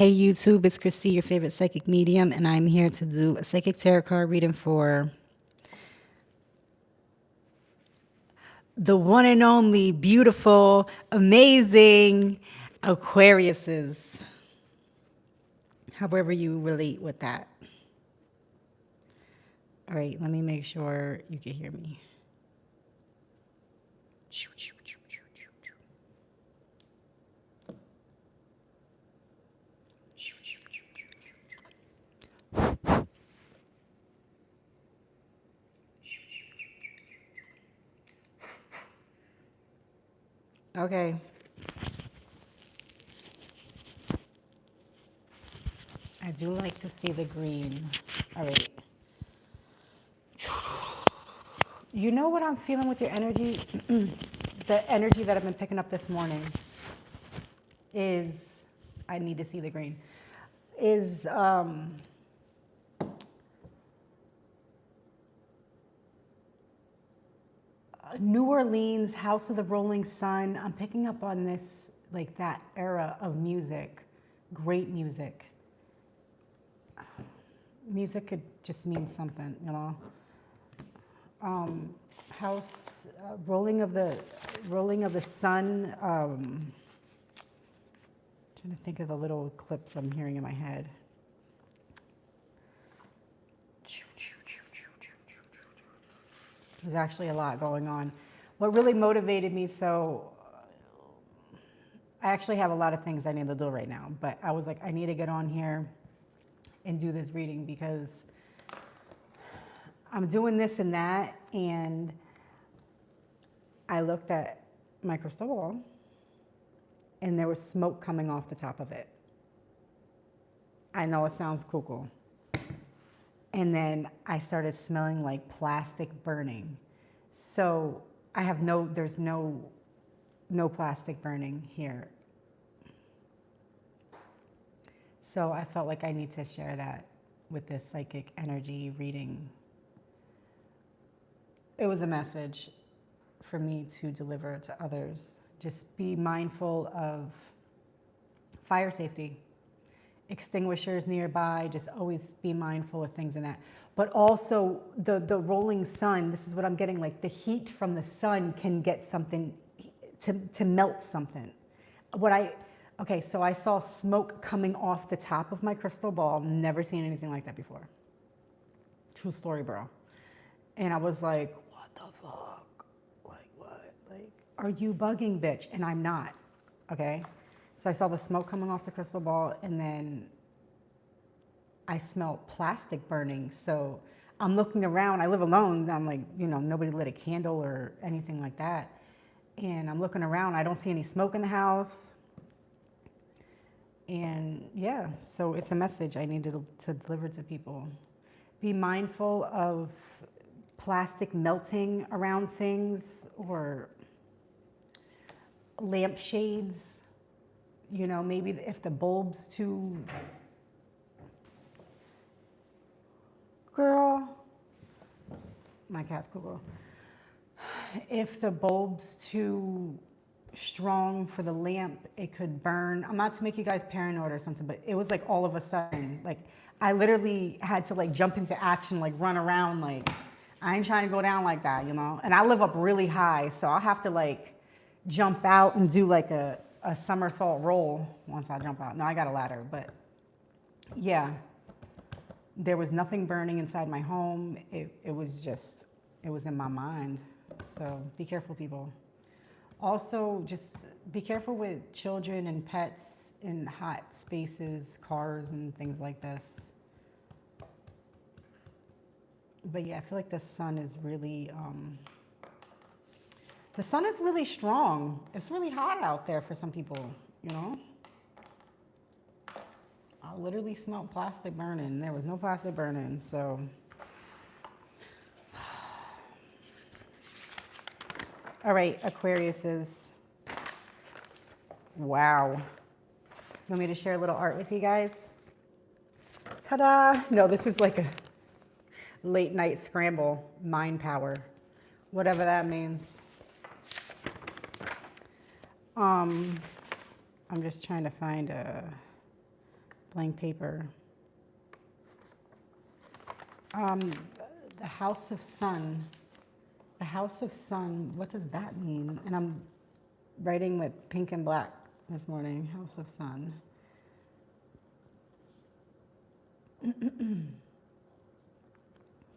Hey YouTube, it's Kristie, your favorite psychic medium, and I'm here to do a psychic tarot card reading for the one and only beautiful, amazing Aquariuses. However you relate with that. All right, let me make sure you can hear me. Okay. I do like to see the green. All right. You know what I'm feeling with your energy? The energy that I've been picking up this morning is, I need to see the green, is New Orleans, House of the Rolling Sun. I'm picking up on this, like that era of music, great music. Music could just mean something, you know. House, rolling of the sun. Trying to think of the little clips I'm hearing in my head. There's actually a lot going on. What really motivated me, so I actually have a lot of things I need to do right now, but I was like, I need to get on here and do this reading because I'm doing this and that, and I looked at my crystal ball and there was smoke coming off the top of it. I know it sounds cuckoo. And then I started smelling like plastic burning. So I have there's no plastic burning here. So I felt like I need to share that with this psychic energy reading. It was a message for me to deliver to others. Just be mindful of fire safety. Extinguishers nearby, just always be mindful of things in that. But also the rolling sun, this is what I'm getting, like the heat from the sun can get something to melt something. Okay, so I saw smoke coming off the top of my crystal ball. Never seen anything like that before. True story, bro. And I was like, what the fuck? Like, what? Like, are you bugging, bitch? And I'm not, okay? So I saw the smoke coming off the crystal ball, and then I smelled plastic burning. So I'm looking around. I live alone. I'm like, you know, nobody lit a candle or anything like that. And I'm looking around. I don't see any smoke in the house. And yeah, so it's a message I needed to deliver to people. Be mindful of plastic melting around things or lampshades. You know, maybe if the bulb's too, girl, my cat's Google. If the bulb's too strong for the lamp, it could burn. I'm not to make you guys paranoid or something, but it was like all of a sudden, like I literally had to like jump into action, like run around, like I ain't trying to go down like that, you know? And I live up really high, so I'll have to like jump out and do like a somersault roll once I jump out. No, I got a ladder, but yeah, there was nothing burning inside my home. It was in my mind. So be careful, people. Also, just be careful with children and pets in hot spaces, cars and things like this. But yeah, I feel like the sun is really strong. It's really hot out there for some people, you know? I literally smelled plastic burning. There was no plastic burning, so. All right, Aquariuses. Wow. You want me to share a little art with you guys? Ta-da! No, this is like a late night scramble, mind power, whatever that means. I'm just trying to find a Blank paper. The House of Sun. The House of Sun, what does that mean? And I'm writing with pink and black this morning. House of Sun.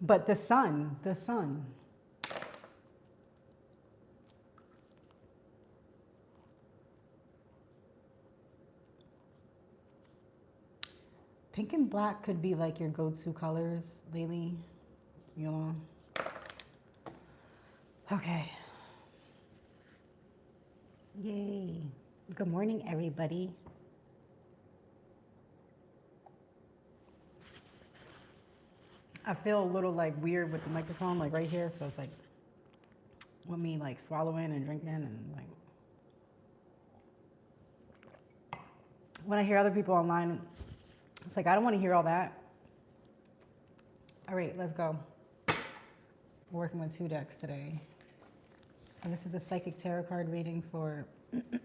But the sun, the sun. Pink and black could be like your go-to colors lately, you know. Okay. Yay. Good morning, everybody. I feel a little like weird with the microphone, like right here, so it's like with me like swallowing and drinking and like. When I hear other people online, it's like, I don't want to hear all that. All right, let's go. We're working with 2 decks today. So this is a psychic tarot card reading for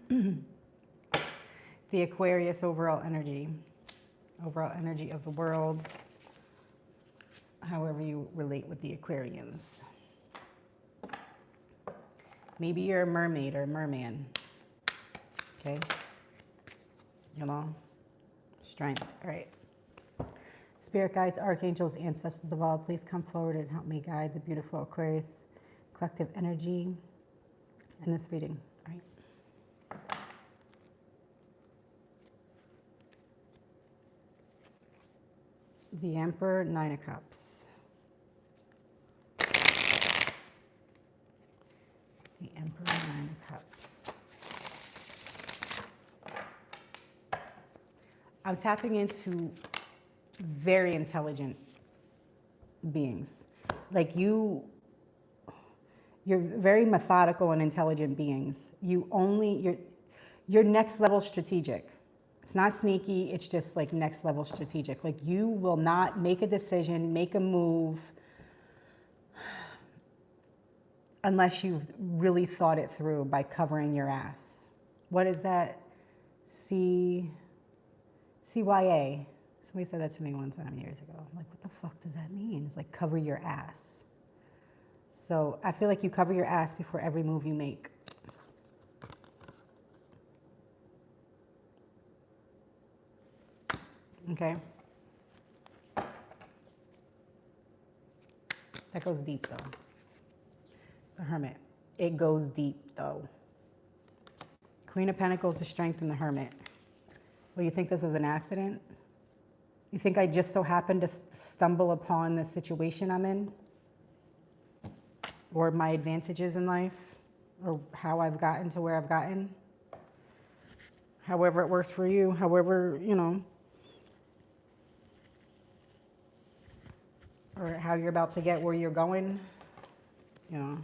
the Aquarius overall energy of the world, however you relate with the Aquarians. Maybe you're a mermaid or a merman, okay? You know, strength, all right. Spirit guides, archangels, ancestors of all, please come forward and help me guide the beautiful Aquarius collective energy in this reading, all right? The Emperor, 9 of Cups. The Emperor, 9 of Cups. I'm tapping into very intelligent beings. Like you're very methodical and intelligent beings. You're next level strategic. It's not sneaky, it's just like next level strategic. Like you will not make a decision, make a move, unless you've really thought it through by covering your ass. What is that? CYA. Somebody said that to me one time years ago. I'm like, what the fuck does that mean? It's like cover your ass. So I feel like you cover your ass before every move you make. Okay? That goes deep though. The Hermit. It goes deep though. Queen of Pentacles, the Strength, and the Hermit. Well, you think this was an accident? You think I just so happened to stumble upon the situation I'm in? Or my advantages in life? Or how I've gotten to where I've gotten? However it works for you, however, you know. Or how you're about to get where you're going, you know.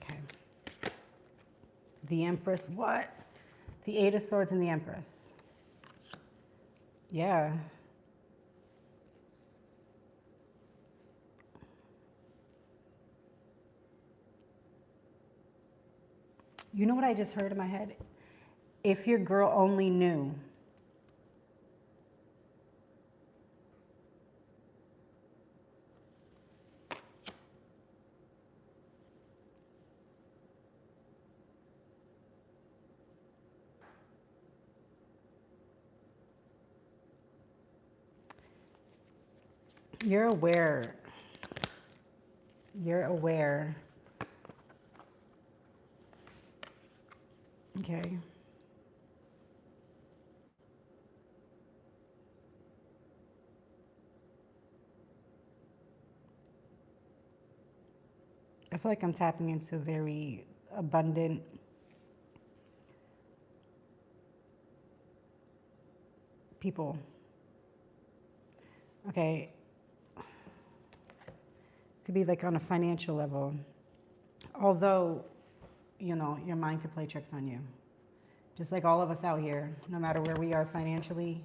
Okay. The Empress, what? The 8 of Swords and the Empress. Yeah. You know what I just heard in my head? If your girl only knew. You're aware. You're aware. Okay. I feel like I'm tapping into very abundant, people. Okay. Could be like on a financial level. Although, you know, your mind could play tricks on you. Just like all of us out here, no matter where we are financially,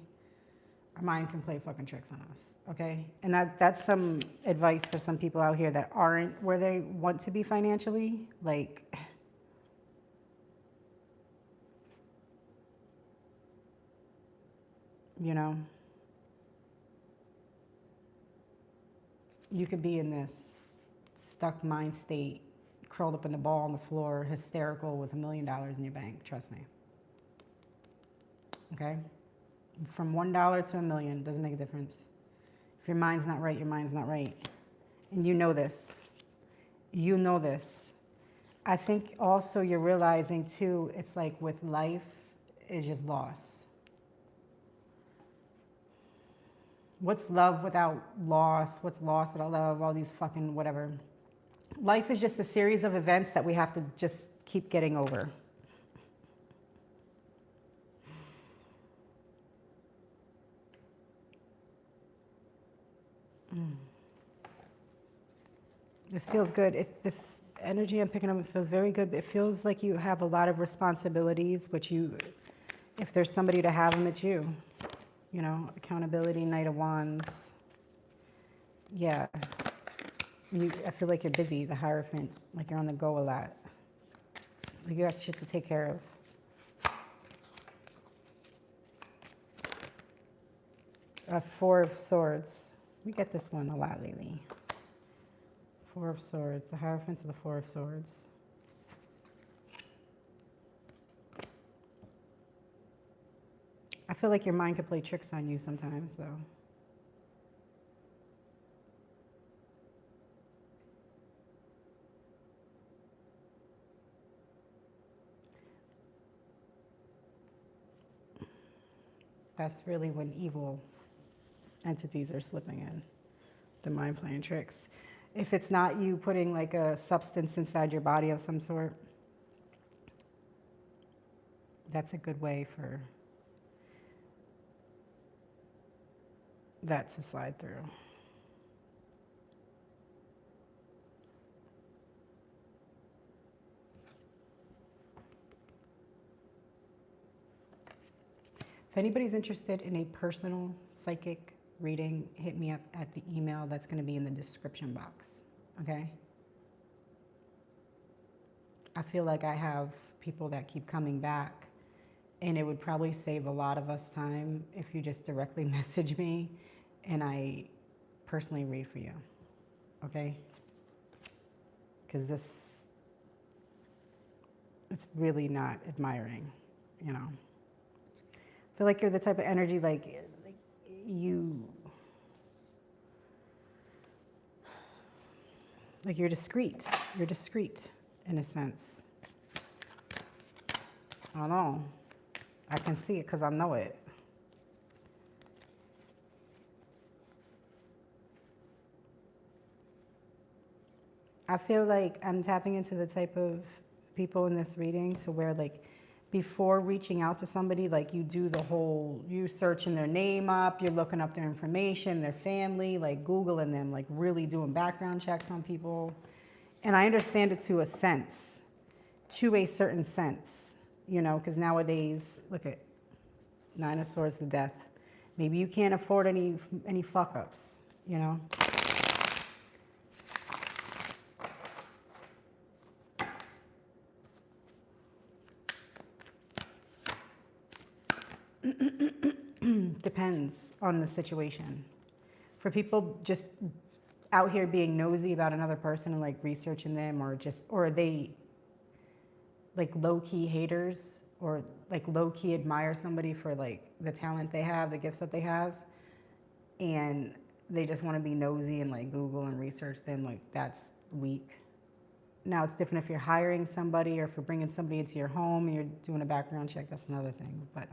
our mind can play fucking tricks on us, okay? And that's some advice for some people out here that aren't where they want to be financially. Like, you know? You could be in this stuck mind state, curled up in a ball on the floor, hysterical with $1 million in your bank, trust me. Okay? From $1 to $1 million, doesn't make a difference. If your mind's not right, your mind's not right. And you know this. You know this. I think also you're realizing too, it's like with life, it's just loss. What's love without loss? What's loss without love? All these fucking whatever. Life is just a series of events that we have to just keep getting over. This feels good. This energy I'm picking up, it feels very good. It feels like you have a lot of responsibilities, which you, if there's somebody to have them, it's you. You know, accountability, Knight of Wands. Yeah. I feel like you're busy, the Hierophant, like you're on the go a lot. Like you got shit to take care of. Four of Swords. We get this one a lot lately. Four of Swords. The Hierophant to the Four of Swords. I feel like your mind could play tricks on you sometimes, though. That's really when evil entities are slipping in. The mind playing tricks. If it's not you putting like a substance inside your body of some sort, that's a good way for that to slide through. If anybody's interested in a personal psychic reading, hit me up at the email that's going to be in the description box, okay? I feel like I have people that keep coming back, and it would probably save a lot of us time if you just directly message me and I personally read for you, okay? Because it's really not admiring, you know? I feel like you're the type of energy like you're discreet. You're discreet in a sense. I don't know. I can see it because I know it. I feel like I'm tapping into the type of people in this reading to where like before reaching out to somebody, like you do the whole, you searching their name up, you're looking up their information, their family, like Googling them, like really doing background checks on people. And I understand it to a sense, to a certain sense, you know, because nowadays, look at Nine of Swords to Death. Maybe you can't afford any fuck ups, you know. Depends on the situation. For people just out here being nosy about another person and like researching them, or are they like low-key haters, or like low-key admire somebody for like the talent they have, the gifts that they have, and they just want to be nosy and like Google and research them, like that's weak. Now it's different if you're hiring somebody or if you're bringing somebody into your home and you're doing a background check, that's another thing. But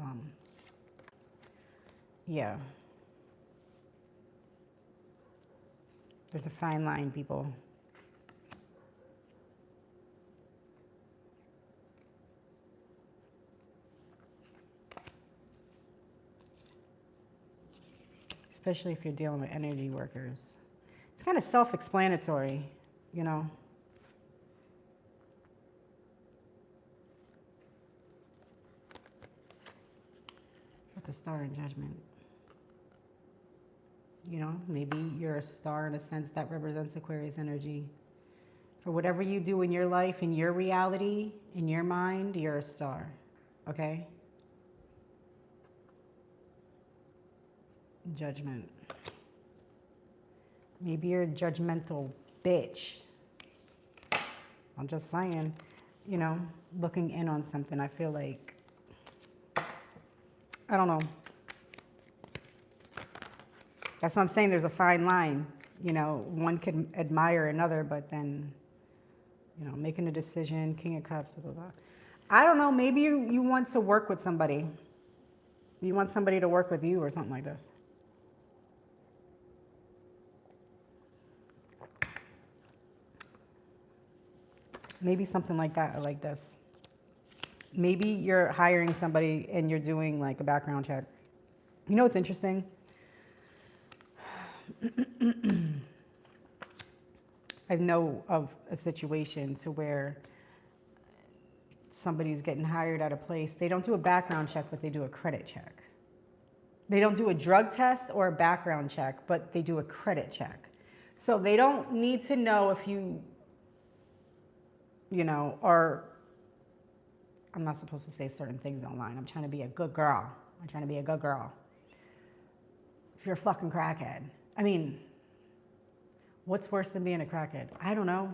yeah. There's a fine line, people. Especially if you're dealing with energy workers. It's kind of self-explanatory, you know. With the Star in Judgment. You know, maybe you're a star in a sense that represents Aquarius energy. For whatever you do in your life, in your reality, in your mind, you're a star, okay? Judgment. Maybe you're a judgmental bitch. I'm just saying, you know, looking in on something. I feel like, I don't know. That's what I'm saying. There's a fine line. You know, one could admire another, but then, you know, making a decision, King of Cups, blah, blah, blah. I don't know. Maybe you want to work with somebody. You want somebody to work with you or something like this. Maybe something like that or like this. Maybe you're hiring somebody and you're doing like a background check. You know what's interesting? I know of a situation to where somebody's getting hired at a place. They don't do a background check, but they do a credit check. They don't do a drug test or a background check, but they do a credit check. So they don't need to know if you know, are, I'm not supposed to say certain things online. I'm trying to be a good girl. I'm trying to be a good girl. If you're a fucking crackhead. I mean, what's worse than being a crackhead? I don't know.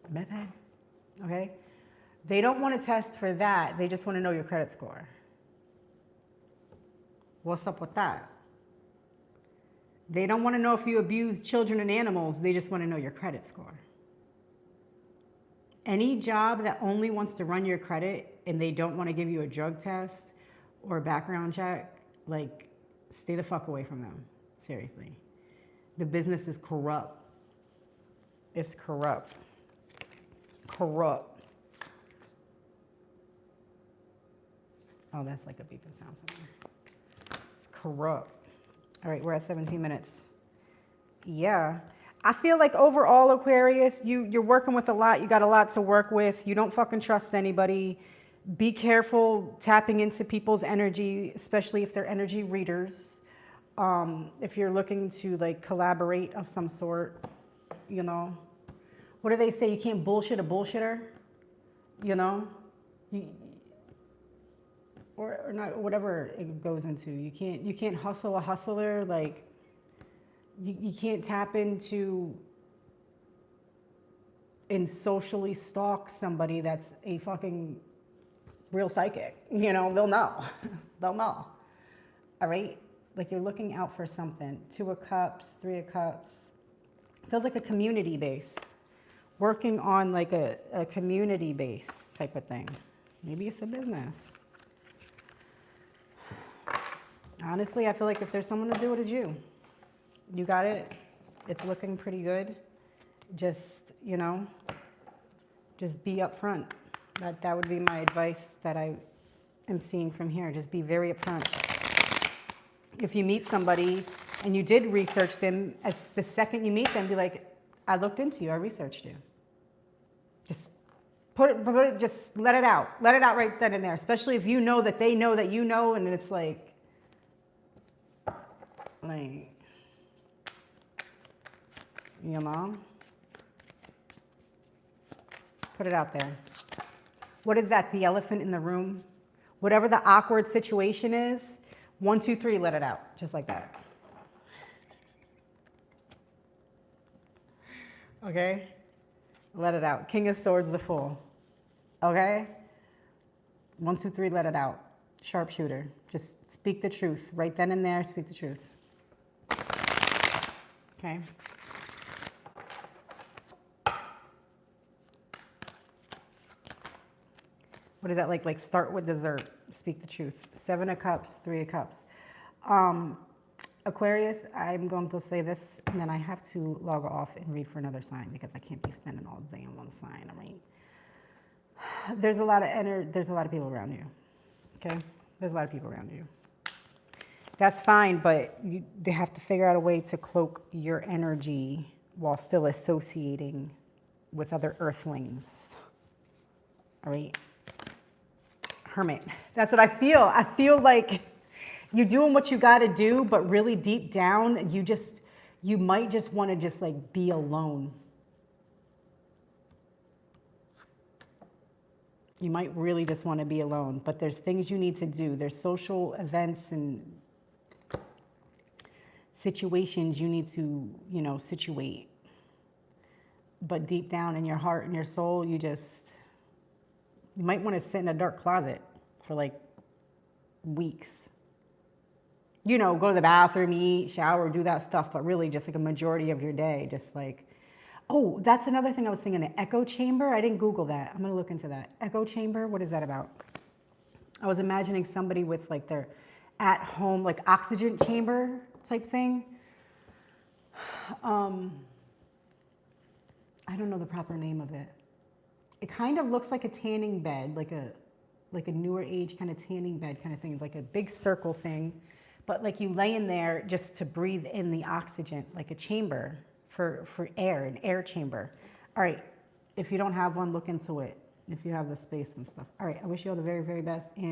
Meth head? Okay? They don't want to test for that. They just want to know your credit score. What's up with that? They don't want to know if you abuse children and animals. They just want to know your credit score. Any job that only wants to run your credit and they don't want to give you a drug test or a background check, like, stay the fuck away from them. Seriously. The business is corrupt. It's corrupt. Corrupt. Oh, that's like a beeping sound somewhere. It's corrupt. All right, we're at 17 minutes. Yeah. I feel like overall, Aquarius, you're working with a lot. You got a lot to work with. You don't fucking trust anybody. Be careful tapping into people's energy, especially if they're energy readers. If you're looking to like collaborate of some sort, you know. What do they say? You can't bullshit a bullshitter, you know. Or not, whatever it goes into. You can't hustle a hustler, like. You can't tap into and socially stalk somebody that's a fucking real psychic. You know, they'll know. They'll know. All right? Like you're looking out for something. 2 of Cups, 3 of Cups. Feels like a community base. Working on like a community base type of thing. Maybe it's a business. Honestly, I feel like if there's someone to do it, it's you. You got it. It's looking pretty good. Just, you know, just be upfront. That would be my advice that I am seeing from here. Just be very upfront. If you meet somebody and you did research them, as the second you meet them, be like, I looked into you. I researched you. Just put it, just let it out. Let it out right then and there. Especially if you know that they know that you know, and it's like, you know, put it out there. What is that? The elephant in the room? Whatever the awkward situation is, 1, 2, 3, let it out. Just like that. Okay? Let it out. King of Swords, the Fool. Okay? 1, 2, 3, let it out. Sharpshooter. Just speak the truth. Right then and there, speak the truth. Okay? What is that like? Like start with dessert, speak the truth. 7 of Cups, 3 of Cups. Aquarius, I'm going to say this, and then I have to log off and read for another sign because I can't be spending all day on one sign. I mean, there's a lot of there's a lot of people around you. Okay, there's a lot of people around you. That's fine, but they have to figure out a way to cloak your energy while still associating with other earthlings. All right. Hermit. That's what I feel. I feel like you're doing what you got to do, but really deep down, you might just want to just like be alone. You might really just want to be alone, but there's things you need to do. There's social events and situations you need to, you know, situate. But deep down in your heart and your soul, you might want to sit in a dark closet for like weeks. You know, go to the bathroom, eat, shower, do that stuff, but really just like a majority of your day, just like, oh, that's another thing I was thinking, an echo chamber. I didn't Google that. I'm going to look into that. Echo chamber, what is that about? I was imagining somebody with like their at-home, like oxygen chamber type thing. I don't know the proper name of it. It kind of looks like a tanning bed, like a newer age kind of tanning bed kind of thing. It's like a big circle thing, but like you lay in there just to breathe in the oxygen, like a chamber for air, an air chamber. All right, if you don't have one, look into it, if you have the space and stuff. All right, I wish you all the very, very best. And